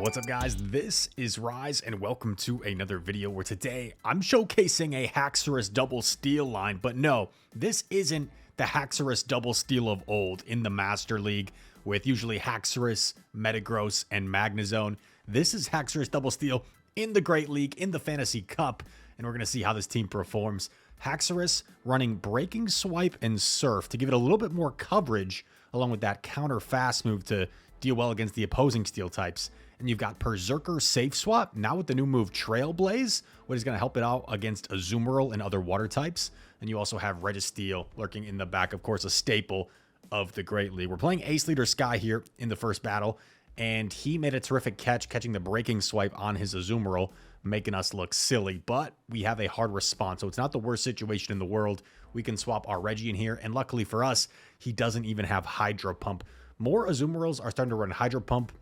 What's up, guys? This is Rise, and welcome to another video where today I'm showcasing a Haxorus double steal line. But no, this isn't the Haxorus double steal of old in the Master League with usually Haxorus, Metagross, and Magnezone. This is Haxorus double steal in the Great League, in the Fantasy Cup, and we're going to see how this team performs. Haxorus running Breaking Swipe and Surf to give it a little bit more coverage, along with that counter fast move to deal well against the opposing steel types. And you've got Berserker Safe Swap, now with the new move Trailblaze, what is going to help it out against Azumarill and other water types. And you also have Registeel lurking in the back, of course, a staple of the Great League. We're playing Ace Leader Sky here in the first battle, and he made a terrific catch, catching the Breaking Swipe on his Azumarill, making us look silly. But we have a hard response, so it's not the worst situation in the world. We can swap our Reggie in here, and luckily for us, he doesn't even have Hydro Pump. More Azumarills are starting to run Hydro Pump,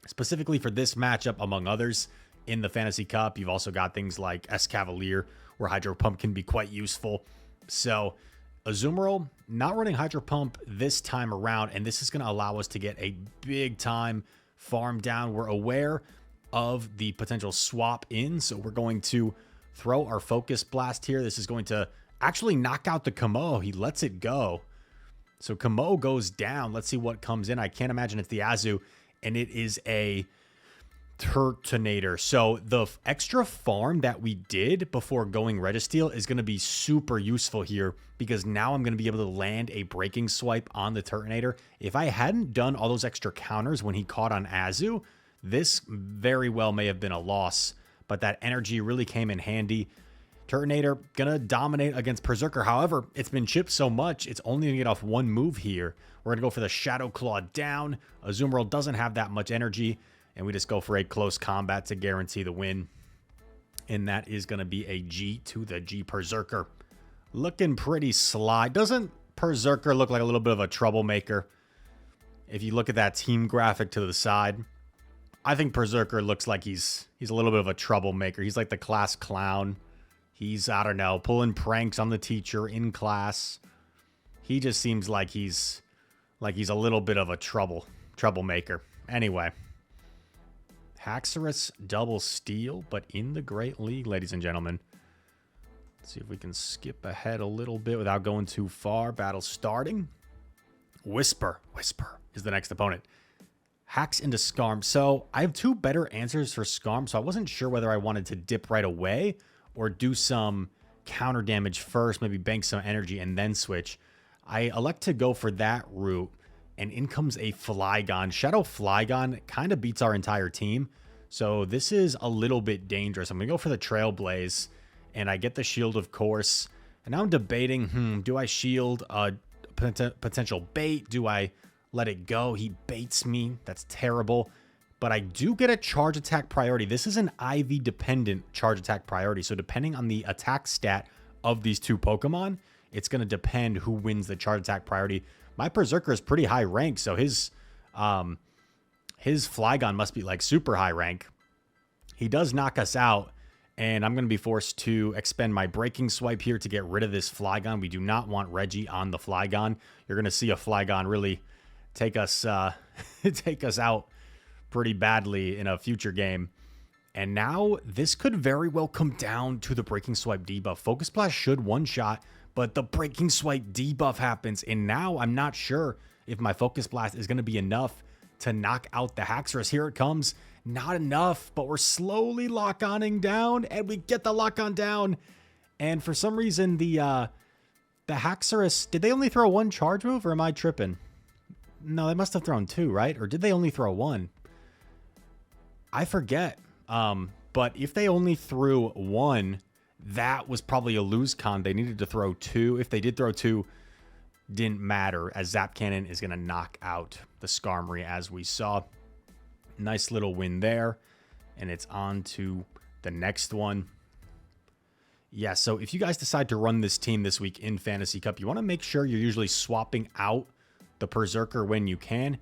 specifically for this matchup, among others, in the Fantasy Cup. You've also got things like Escavalier, where Hydro Pump can be quite useful. So, Azumarill not running Hydro Pump this time around, and this is going to allow us to get a big-time farm down. We're aware of the potential swap in, so we're going to throw our Focus Blast here. This is going to actually knock out the Kamo. He lets it go. So, Kamo goes down. Let's see what comes in. I can't imagine it's the Azu, and it is a Turtonator. So the extra farm that we did before going Registeel is going to be super useful here, because now I'm going to be able to land a Breaking Swipe on the Turtonator. If I hadn't done all those extra counters when he caught on Azu, this very well may have been a loss, but that energy really came in handy. Turtonator gonna dominate against Berserker. However, it's been chipped so much, it's only gonna get off one move here. We're gonna go for the Shadow Claw down. Azumarill doesn't have that much energy, and we just go for a close combat to guarantee the win. And that is gonna be a G to the G Berserker. Looking pretty sly. Doesn't Berserker look like a little bit of a troublemaker? If you look at that team graphic to the side, I think Berserker looks like he's a little bit of a troublemaker. He's like the class clown. He's, I don't know, pulling pranks on the teacher in class. He just seems like he's a little bit of a troublemaker. Anyway, Haxorus double steal, but in the Great League, ladies and gentlemen. Let's see if we can skip ahead a little bit without going too far. Battle starting. Whisper is the next opponent. Hacks into Skarm. So I have two better answers for Skarm, so I wasn't sure whether I wanted to dip right away or do some counter damage first, maybe bank some energy and then switch. I elect to go for that route, and in comes a Flygon. Shadow Flygon kind of beats our entire team, so this is a little bit dangerous. I'm going to go for the Trailblaze, and I get the shield, of course. And now I'm debating, do I shield a potential bait? Do I let it go? He baits me. That's terrible. But I do get a charge attack priority. This is an IV dependent charge attack priority. So depending on the attack stat of these two Pokemon, it's going to depend who wins the charge attack priority. My Berserker is pretty high rank, so his Flygon must be like super high rank. He does knock us out, and I'm going to be forced to expend my Breaking Swipe here to get rid of this Flygon. We do not want Reggie on the Flygon. You're going to see a Flygon really take us out pretty badly in a future game. And now this could very well come down to the Breaking Swipe debuff. Focus Blast should one-shot, but the Breaking Swipe debuff happens, and now I'm not sure if my Focus Blast is going to be enough to knock out the Haxorus. Here it comes. Not enough, but we're slowly lock-oning down, and we get the lock-on down. And for some reason, the Haxorus, did they only throw one charge move, or am I tripping? No, they must have thrown two, right? Or did they only throw one? I forget. But if they only threw one, that was probably a lose con. They needed to throw two. If they did throw two, didn't matter, as Zap Cannon is going to knock out the Skarmory, as we saw. Nice little win there. And it's on to the next one. Yeah, so if you guys decide to run this team this week in Fantasy Cup, you want to make sure you're usually swapping out the Berserker when you can.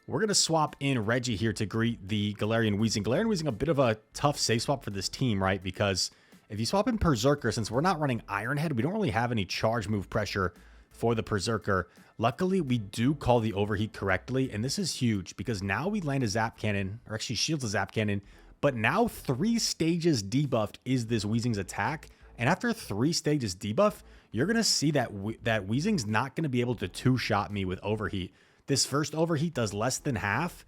We're going to swap in Reggie here to greet the Galar Weezing. Galar Weezing, a bit of a tough safe swap for this team, right? Because if you swap in Berserker, since we're not running Iron Head, we don't really have any charge move pressure for the Berserker. Luckily, we do call the overheat correctly, and this is huge because now we land a Zap Cannon, or actually shields a Zap Cannon, but now 3 stages debuffed is this Weezing's attack, and after 3 stages debuff, you're going to see that that Weezing's not going to be able to 2-shot me with overheat. This first overheat does less than half,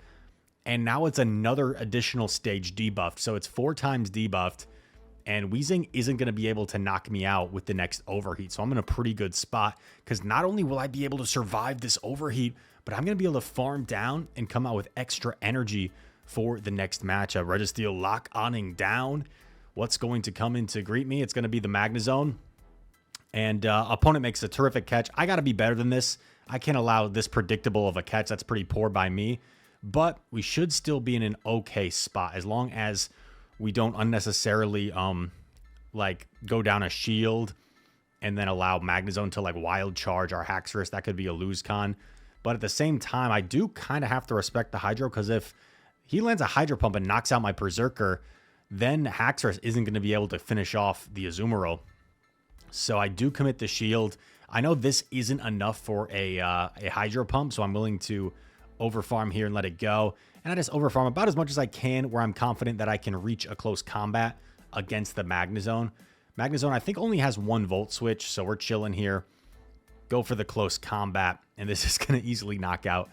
and now it's another additional stage debuffed, so it's 4 times debuffed, and Weezing isn't going to be able to knock me out with the next overheat. So I'm in a pretty good spot because not only will I be able to survive this overheat, but I'm going to be able to farm down and come out with extra energy for the next matchup. Registeel lock-oning down. What's going to come in to greet me? It's going to be the Magnezone. And opponent makes a terrific catch. I got to be better than this. I can't allow this predictable of a catch. That's pretty poor by me. But we should still be in an okay spot as long as we don't unnecessarily like go down a shield and then allow Magnezone to like wild charge our Haxorus. That could be a lose con. But at the same time, I do kind of have to respect the Hydro, because if he lands a Hydro Pump and knocks out my Berserker, then Haxorus isn't going to be able to finish off the Azumarill. So I do commit the shield. I know this isn't enough for a Hydro Pump, so I'm willing to overfarm here and let it go. And I just overfarm about as much as I can, where I'm confident that I can reach a close combat against the Magnezone. Magnezone, I think, only has 1 Volt Switch, so we're chilling here. Go for the close combat, and this is going to easily knock out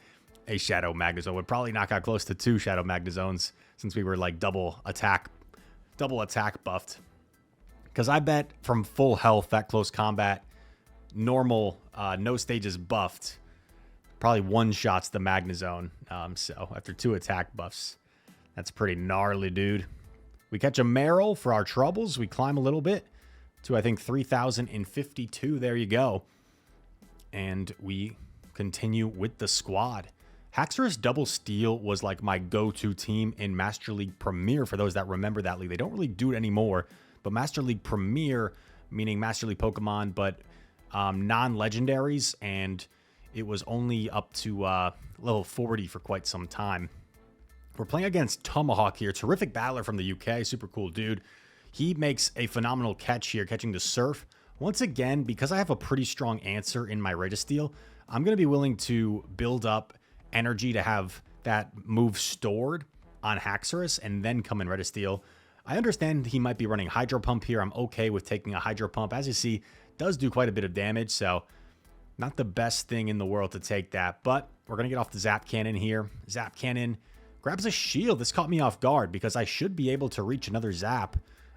a Shadow Magnezone. Would probably knock out close to 2 Shadow Magnezones, since we were like double attack buffed. Because I bet from full health, that close combat, normal, no stages buffed, probably one-shots the Magnezone. So after 2 attack buffs, that's pretty gnarly, dude. We catch a Marill for our troubles. We climb a little bit to, I think, 3,052. There you go. And we continue with the squad. Haxorus Double Steel was like my go-to team in Master League Premier, for those that remember that league. They don't really do it anymore, but Master League Premier, meaning Master League Pokemon, but non-legendaries, and it was only up to level 40 for quite some time. We're playing against Tomahawk here. Terrific battler from the UK. Super cool dude. He makes a phenomenal catch here, catching the Surf. Once again, because I have a pretty strong answer in my Registeel, I'm going to be willing to build up energy to have that move stored on Haxorus and then come in Registeel. I understand he might be running Hydro Pump here. I'm okay with taking a Hydro Pump. As you see, does do quite a bit of damage, so not the best thing in the world to take that. But we're going to get off the Zap Cannon here. Zap Cannon grabs a shield. This caught me off guard because I should be able to reach another Zap.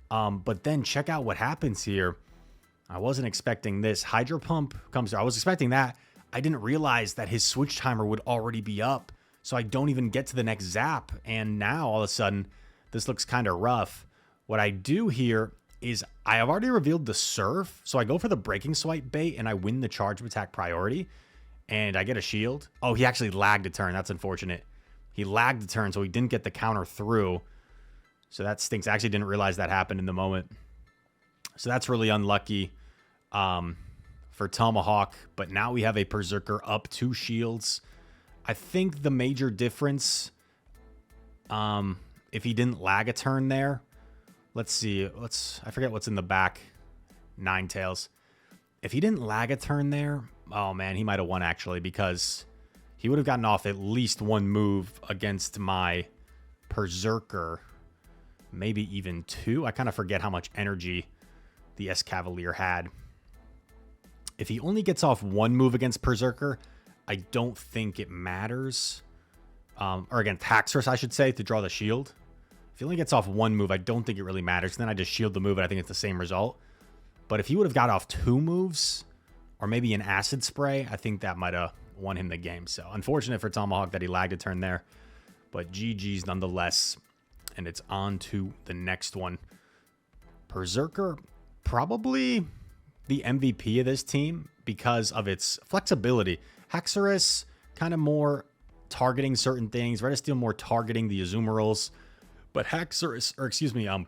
But then check out what happens here. I wasn't expecting this. Hydro Pump comes through. I was expecting that. I didn't realize that his switch timer would already be up, so I don't even get to the next Zap. And now, all of a sudden, this looks kind of rough. What I do here is I have already revealed the Surf, so I go for the Breaking Swipe bait, and I win the charge attack priority, and I get a shield. Oh, he actually lagged a turn. That's unfortunate. He lagged the turn, so he didn't get the counter through. So that stinks. I actually didn't realize that happened in the moment. So that's really unlucky for Tomahawk. But now we have a Berserker up 2 shields. I think the major difference, if he didn't lag a turn there, let's see. I forget what's in the back. Ninetales. If he didn't lag a turn there, oh man, he might have won actually, because he would have gotten off at least 1 move against my Berserker. Maybe even 2. I kind of forget how much energy the Escavalier had. If he only gets off 1 move against Berserker, I don't think it matters. Or against Haxorus, I should say, to draw the shield. If he only gets off 1 move, I don't think it really matters. Then I just shield the move, and I think it's the same result. But if he would have got off 2 moves, or maybe an Acid Spray, I think that might have won him the game. So unfortunate for Tomahawk that he lagged a turn there. But GG's nonetheless. And it's on to the next one. Berserker, probably the MVP of this team because of its flexibility. Haxorus, kind of more targeting certain things. Registeel more targeting the Azumarills. But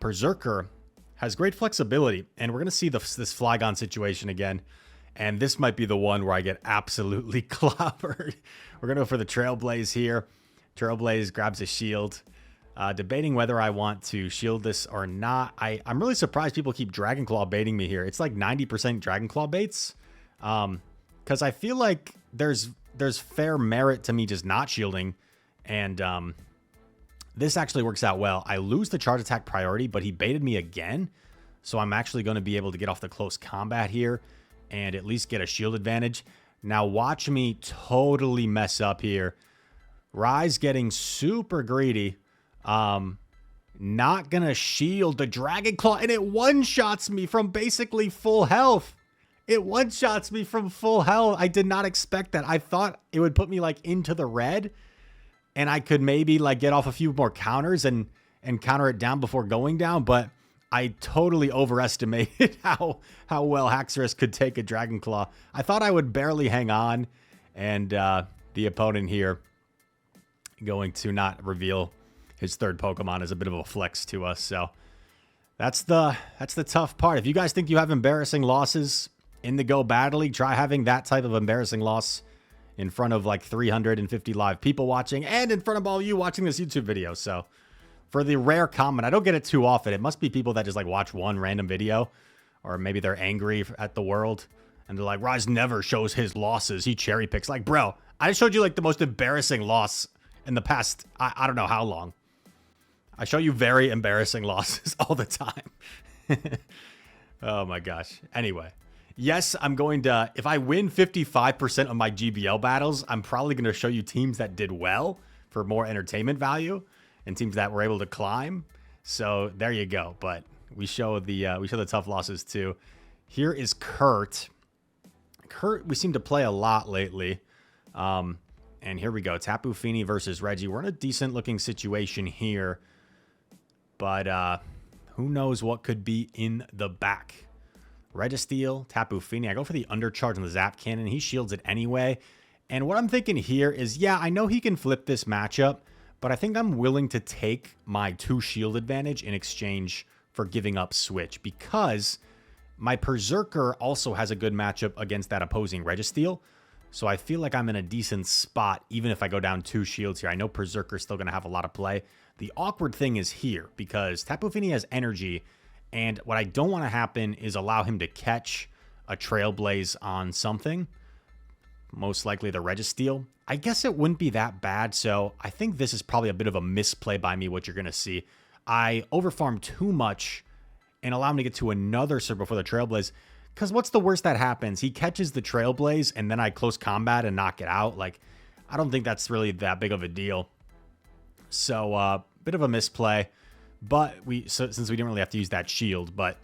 Berserker has great flexibility. And we're going to see this Flygon situation again. And this might be the one where I get absolutely clobbered. We're going to go for the Trailblaze here. Trailblaze grabs a shield. Debating whether I want to shield this or not. I'm really surprised people keep Dragon Claw baiting me here. It's like 90% Dragon Claw baits. because I feel like there's fair merit to me just not shielding, and this actually works out well. I lose the charge attack priority, but he baited me again, so I'm actually going to be able to get off the close combat here and at least get a shield advantage. Now watch me totally mess up here. Rise getting super greedy. Not gonna shield the Dragon Claw, and it one-shots me from basically full health. It one-shots me from full health. I did not expect that. I thought it would put me like into the red, and I could maybe like get off a few more counters and counter it down before going down, but I totally overestimated how well Haxorus could take a Dragon Claw. I thought I would barely hang on, and the opponent here going to not reveal his third Pokemon is a bit of a flex to us. So that's the tough part. If you guys think you have embarrassing losses in the Go Battle League, try having that type of embarrassing loss in front of like 350 live people watching and in front of all you watching this YouTube video. So for the rare comment, I don't get it too often. It must be people that just like watch one random video, or maybe they're angry at the world and they're like, Rise never shows his losses. He cherry picks. Like, bro, I just showed you like the most embarrassing loss in the past, I don't know how long. I show you very embarrassing losses all the time. Oh my gosh. Anyway, yes, I'm going to, if I win 55% of my GBL battles, I'm probably going to show you teams that did well for more entertainment value and teams that were able to climb. So there you go. But we show the tough losses too. Here is Kurt. Kurt, we seem to play a lot lately. And here we go. Tapu Fini versus Reggie. We're in a decent looking situation here. But who knows what could be in the back. Registeel, Tapu Fini. I go for the undercharge on the Zap Cannon. He shields it anyway. And what I'm thinking here is, yeah, I know he can flip this matchup, but I think I'm willing to take my 2 shield advantage in exchange for giving up Switch, because my Berserker also has a good matchup against that opposing Registeel. So I feel like I'm in a decent spot, even if I go down 2 shields here. I know Berserker's still going to have a lot of play. The awkward thing is here, because Tapu Fini has energy, and what I don't want to happen is allow him to catch a Trailblaze on something, most likely the Registeel. I guess it wouldn't be that bad, so I think this is probably a bit of a misplay by me, what you're going to see. I overfarmed too much and allow him to get to another circle before the Trailblaze. Because what's the worst that happens? He catches the Trailblaze, and then I close combat and knock it out. Like, I don't think that's really that big of a deal. So, bit of a misplay. But since we didn't really have to use that shield, but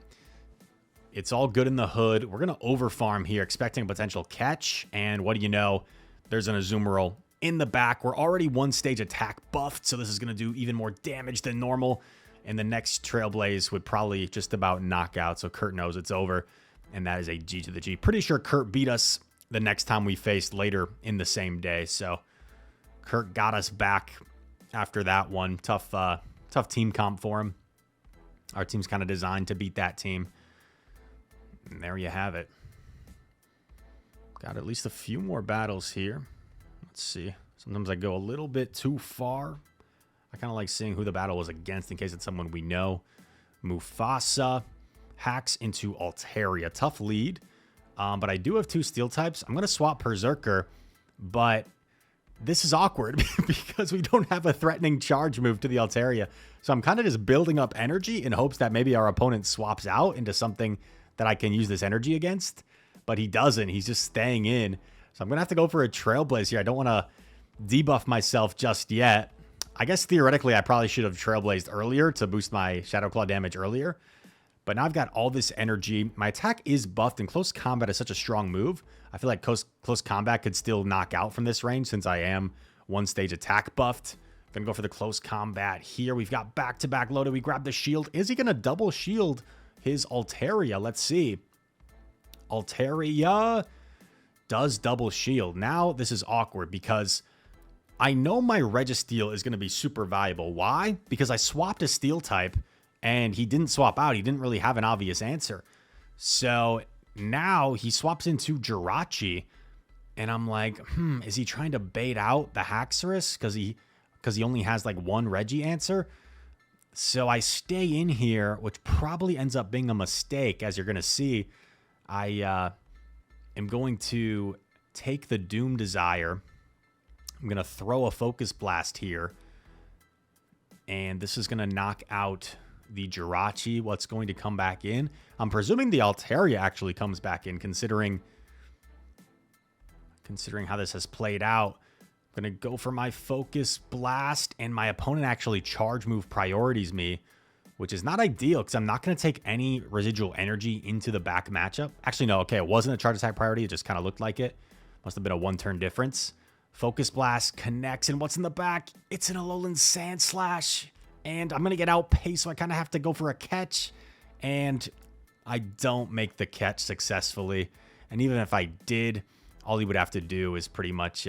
it's all good in the hood. We're going to overfarm here, expecting a potential catch. And what do you know? There's an Azumarill in the back. We're already 1 stage attack buffed, so this is going to do even more damage than normal. And the next Trailblaze would probably just about knock out, so Kurt knows it's over. And that is a G to the G. Pretty sure Kurt beat us the next time we faced later in the same day. So Kurt got us back after that one. Tough team comp for him. Our team's kind of designed to beat that team. And there you have it. Got at least a few more battles here. Let's see. Sometimes I go a little bit too far. I kind of like seeing who the battle was against in case it's someone we know. Mufasa. Hacks into Altaria. Tough lead. But I do have 2 steel types. I'm going to swap Berserker, but this is awkward because we don't have a threatening charge move to the Altaria. So I'm kind of just building up energy in hopes that maybe our opponent swaps out into something that I can use this energy against. But he doesn't. He's just staying in. So I'm going to have to go for a Trailblaze here. I don't want to debuff myself just yet. I guess theoretically I probably should have Trailblazed earlier to boost my Shadow Claw damage earlier. But now I've got all this energy. My attack is buffed, and close combat is such a strong move. I feel like close combat could still knock out from this range since I am 1 stage attack buffed. Gonna go for the close combat here. We've got back-to-back loaded. We grab the shield. Is he gonna double shield his Altaria? Let's see. Altaria does double shield. Now this is awkward because I know my Registeel is gonna be super valuable. Why? Because I swapped a steel type, and he didn't swap out. He didn't really have an obvious answer. So now he swaps into Jirachi. And I'm like, is he trying to bait out the Haxorus? Because he only has like 1 Reggie answer. So I stay in here, which probably ends up being a mistake. As you're going to see, I am going to take the Doom Desire. I'm going to throw a Focus Blast here. And this is going to knock out the Jirachi. What's going to come back in? I'm presuming the Altaria actually comes back in, considering how this has played out. I'm going to go for my Focus Blast, and my opponent actually Charge Move priorities me, which is not ideal because I'm not going to take any residual energy into the back matchup. Actually, no, okay, it wasn't a Charge Attack priority. It just kind of looked like it. Must have been a one-turn difference. Focus Blast connects, and what's in the back? It's an Alolan Sandslash, and I'm going to get outpaced, so I kind of have to go for a catch, and I don't make the catch successfully. And even if I did, all he would have to do is pretty much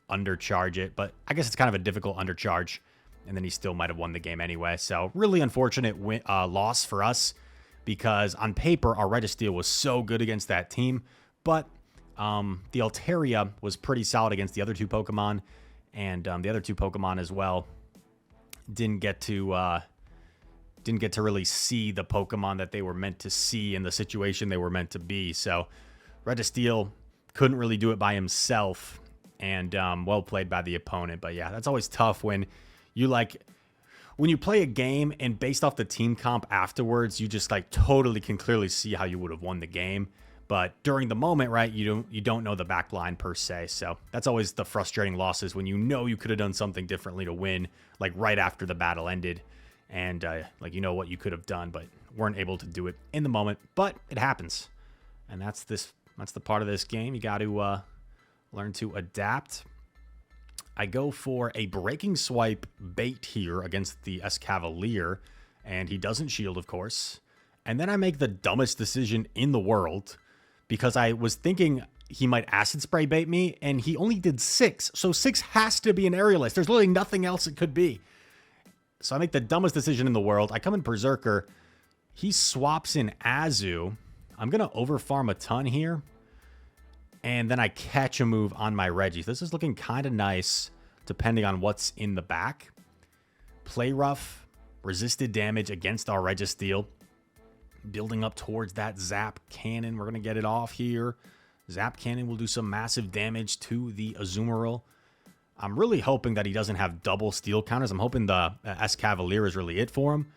undercharge it, but I guess it's kind of a difficult undercharge, and then he still might have won the game anyway. So really unfortunate loss for us, because on paper our Registeel was so good against that team, but the Altaria was pretty solid against the other two Pokemon, and the other two Pokemon as well didn't get to really see the Pokemon that they were meant to see in the situation they were meant to be. So Registeel couldn't really do it by himself, and well played by the opponent. But yeah, that's always tough when you play a game and based off the team comp afterwards, you just totally can clearly see how you would have won the game. But during the moment, right, you don't know the back line per se. So that's always the frustrating losses, when you know you could have done something differently to win, like right after the battle ended. And you know what you could have done, but weren't able to do it in the moment. But it happens. And that's the part of this game. You got to learn to adapt. I go for a Breaking Swipe bait here against the Escavalier, and he doesn't shield, of course. And then I make the dumbest decision in the world, because I was thinking he might Acid Spray bait me, and he only did 6. So 6 has to be an Aerialist. There's literally nothing else it could be. So I make the dumbest decision in the world. I come in Berserker. He swaps in Azu. I'm going to overfarm a ton here. And then I catch a move on my Reggie. This is looking kind of nice, depending on what's in the back. Play rough, resisted damage against our Registeel. Building up towards that Zap Cannon. We're going to get it off here. Zap Cannon will do some massive damage to the Azumarill. I'm really hoping that he doesn't have double steel counters. I'm hoping the Escavalier is really it for him.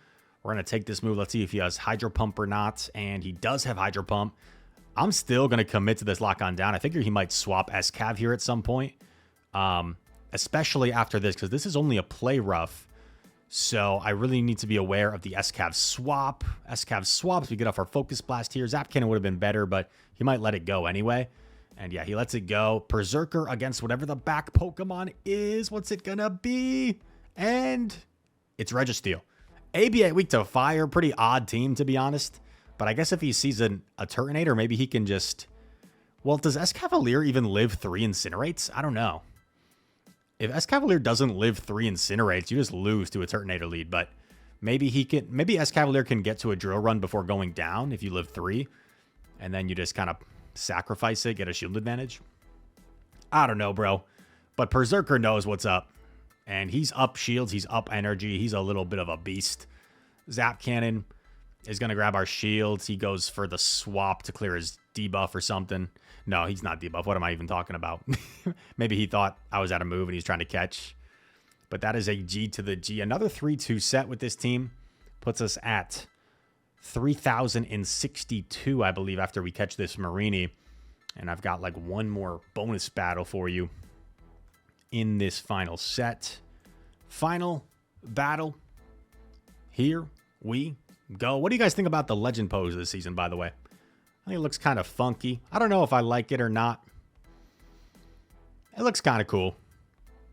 We're going to take this move. Let's see if he has Hydro Pump or not. And he does have Hydro Pump. I'm still going to commit to this lock-on down. I figure he might swap Escav here at some point. Especially after this, because this is only a play rough. So I really need to be aware of the Escav swap. Escav swaps. We get off our Focus Blast here. Zap Cannon would have been better, but he might let it go anyway. And yeah, he lets it go. Berserker against whatever the back Pokemon is. What's it going to be? And it's Registeel. ABA weak to fire. Pretty odd team, to be honest. But I guess if he sees a Turtonator, maybe he can just... Well, does Escavalier even live 3 Incinerates? I don't know. If Escavalier doesn't live 3 Incinerates, you just lose to a Turtonator lead. But maybe he can... Maybe Escavalier can get to a Drill Run before going down if you live 3. And then you just kind of sacrifice it, get a shield advantage. I don't know, bro. But Berserker knows what's up. And he's up shields, he's up energy. He's a little bit of a beast. Zap Cannon is going to grab our shields. He goes for the swap to clear his debuff or something. No, he's not debuff. What am I even talking about? Maybe he thought I was out of move and he's trying to catch. But that is a G to the G. Another 3-2 set with this team puts us at 3,062, I believe, after we catch this Marini. And I've got one more bonus battle for you in this final set. Final battle. Here we go. What do you guys think about the Legend pose this season, by the way? I think it looks kind of funky. I don't know if I like it or not. It looks kind of cool.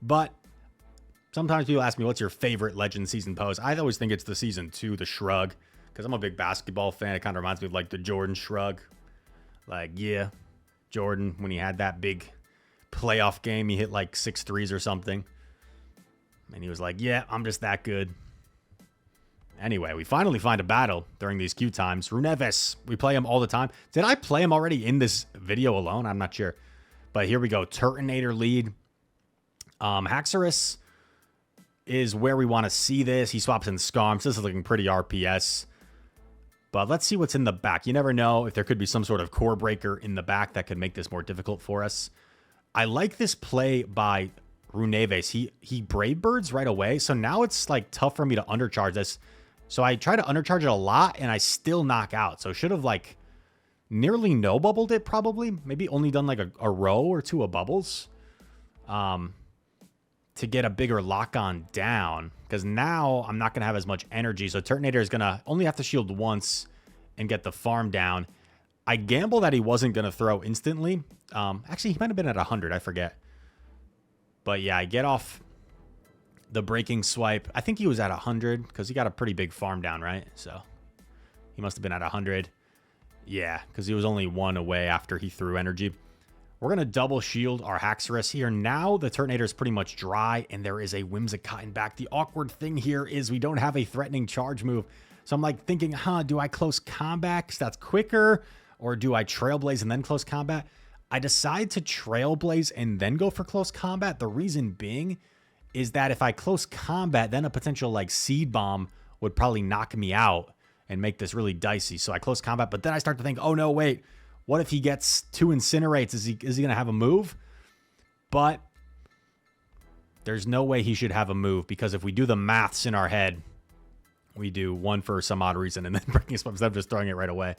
But sometimes people ask me, what's your favorite Legend season pose? I always think it's the Season 2, the shrug. Because I'm a big basketball fan. It kind of reminds me of the Jordan shrug. Yeah, Jordan, when he had that big playoff game, he hit 6 threes or something. And he was like, yeah, I'm just that good. Anyway, we finally find a battle during these queue times. Runeves, we play him all the time. Did I play him already in this video alone? I'm not sure. But here we go. Turtonator lead. Haxorus is where we want to see this. He swaps in Skarms. This is looking pretty RPS. But let's see what's in the back. You never know if there could be some sort of core breaker in the back that could make this more difficult for us. I like this play by Runeves. He Brave Birds right away. So now it's like tough for me to undercharge this. So I try to undercharge it a lot and I still knock out. So should have like nearly no bubbled it probably. Maybe only done like a row or two of bubbles. To get a bigger lock on down, because now I'm not going to have as much energy. So Turtonator is going to only have to shield once and get the farm down. I gamble that he wasn't going to throw instantly. Actually, he might have been at 100. I forget. But yeah, I get off the breaking swipe. I think he was at 100 because he got a pretty big farm down, right? So he must have been at 100. Yeah, because he was only one away after he threw energy. We're going to double shield our Haxorus here. Now the Turtonator is pretty much dry, and there is a Whimsicott in back. The awkward thing here is we don't have a threatening charge move. So I'm like thinking, do I close combat because that's quicker? Or do I Trailblaze and then close combat? I decide to Trailblaze and then go for close combat. The reason being is that if I close combat, then a potential like Seed Bomb would probably knock me out and make this really dicey. So I close combat, but then I start to think, oh no, wait. What if he gets 2 Incinerates? Is he going to have a move? But there's no way he should have a move, because if we do the maths in our head, we do 1 for some odd reason and then breaking spot instead of just throwing it right away.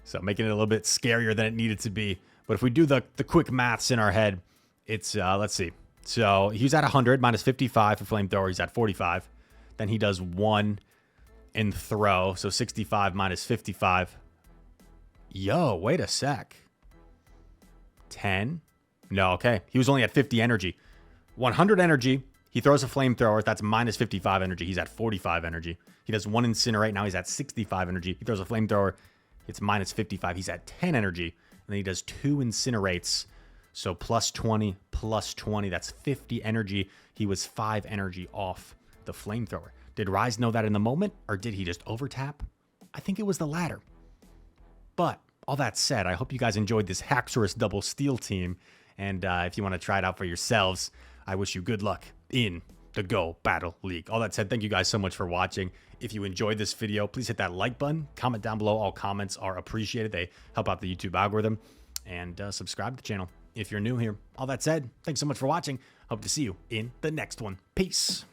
So making it a little bit scarier than it needed to be. But if we do the quick maths in our head, it's, let's see. So he's at 100, minus 55 for Flamethrower. He's at 45. Then he does 1 in throw. So 65 minus 55. Yo, wait a sec. 10? No, okay. He was only at 50 energy. 100 energy. He throws a Flamethrower. That's minus 55 energy. He's at 45 energy. He does 1 Incinerate. Now he's at 65 energy. He throws a Flamethrower. It's minus 55. He's at 10 energy. And then he does 2 Incinerates. So plus 20, plus 20. That's 50 energy. He was 5 energy off the Flamethrower. Did Rise know that in the moment? Or did he just overtap? I think it was the latter. But all that said, I hope you guys enjoyed this Haxorus double steel team. And if you want to try it out for yourselves, I wish you good luck in the Go Battle League. All that said, thank you guys so much for watching. If you enjoyed this video, please hit that like button. Comment down below. All comments are appreciated. They help out the YouTube algorithm. And subscribe to the channel if you're new here. All that said, thanks so much for watching. Hope to see you in the next one. Peace.